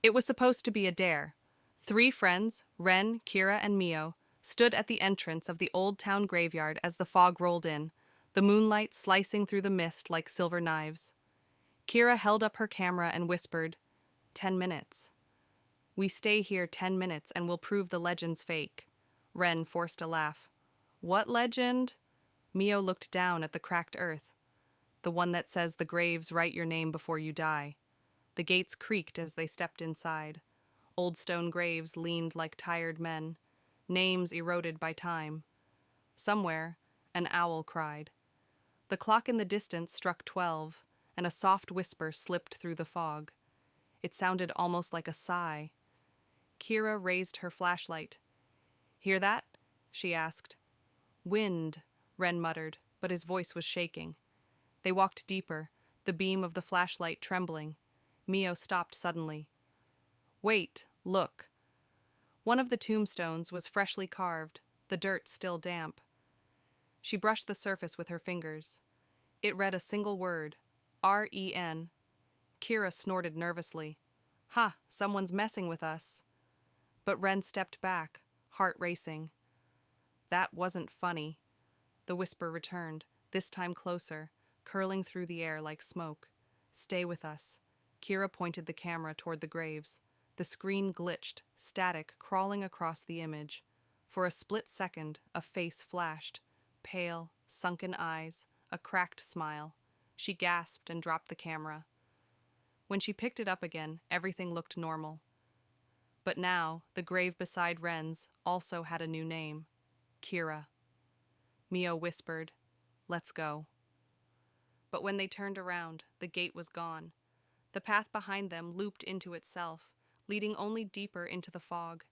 It was supposed to be a dare. Three friends, Ren, Kira, and Mio, stood at the entrance of the old town graveyard as the fog rolled in, the moonlight slicing through the mist like silver knives. Kira held up her camera and whispered, 10 minutes. We stay here 10 minutes and we'll prove the legend's fake. Ren forced a laugh. What legend? Mio looked down at the cracked earth. The one that says the graves write your name before you die. The gates creaked as they stepped inside. Old stone graves leaned like tired men, names eroded by time. Somewhere, an owl cried. The clock in the distance struck 12, and a soft whisper slipped through the fog. It sounded almost like a sigh. Kira raised her flashlight. Hear that? She asked. Wind, Ren muttered, but his voice was shaking. They walked deeper, the beam of the flashlight trembling. Mio stopped suddenly. Wait, look. One of the tombstones was freshly carved, the dirt still damp. She brushed the surface with her fingers. It read a single word, R-E-N. Kira snorted nervously. Ha, someone's messing with us. But Ren stepped back, heart racing. That wasn't funny. The whisper returned, this time closer, curling through the air like smoke. Stay with us. Kira pointed the camera toward the graves. The screen glitched, static crawling across the image. For a split second, a face flashed. Pale, sunken eyes, a cracked smile. She gasped and dropped the camera. When she picked it up again, everything looked normal. But now, the grave beside Ren's also had a new name. Kira. Mio whispered, Let's go. But when they turned around, the gate was gone. The path behind them looped into itself, leading only deeper into the fog.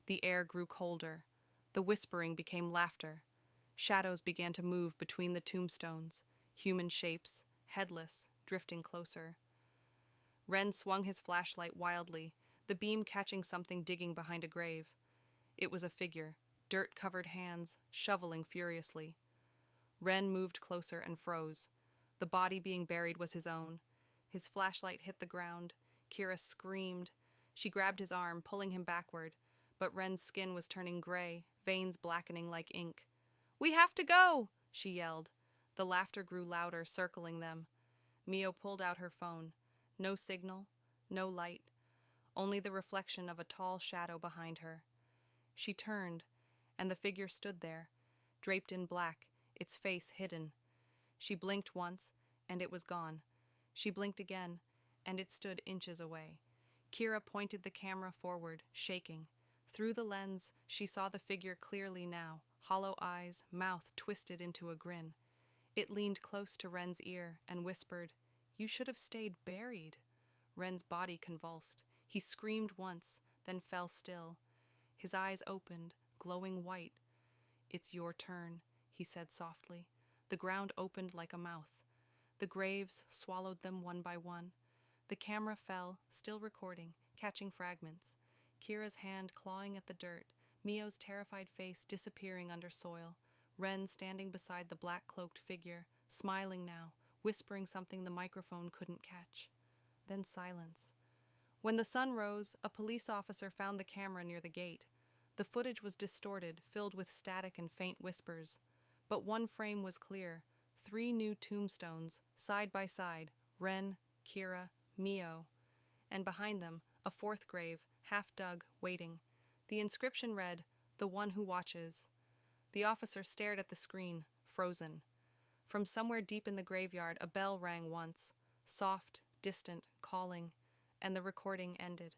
The air grew colder. The whispering became laughter. Shadows began to move between the tombstones, human shapes, headless, drifting closer. Ren swung his flashlight wildly, the beam catching something digging behind a grave. It was a figure, dirt-covered hands, shoveling furiously. Ren moved closer and froze. The body being buried was his own. His flashlight hit the ground. Kira screamed. She grabbed his arm, pulling him backward, but Ren's skin was turning gray, veins blackening like ink. We have to go, she yelled. The laughter grew louder, circling them. Mio pulled out her phone. No signal, no light, only the reflection of a tall shadow behind her. She turned, and the figure stood there, draped in black, its face hidden. She blinked once, and it was gone. She blinked again, and it stood inches away. Kira pointed the camera forward, shaking. Through the lens, she saw the figure clearly now, hollow eyes, mouth twisted into a grin. It leaned close to Ren's ear and whispered, You should have stayed buried. Ren's body convulsed. He screamed once, then fell still. His eyes opened, glowing white. It's your turn, he said softly. The ground opened like a mouth. The graves swallowed them one by one. The camera fell, still recording, catching fragments. Kira's hand clawing at the dirt, Mio's terrified face disappearing under soil, Ren standing beside the black-cloaked figure, smiling now, whispering something the microphone couldn't catch. Then silence. When the sun rose, a police officer found the camera near the gate. The footage was distorted, filled with static and faint whispers. But one frame was clear. 3 new tombstones, side by side, Ren, Kira, Mio. And behind them, a 4th grave, half dug, waiting. The inscription read, The One Who Watches. The officer stared at the screen, frozen. From somewhere deep in the graveyard, a bell rang once, soft, distant, calling, and the recording ended.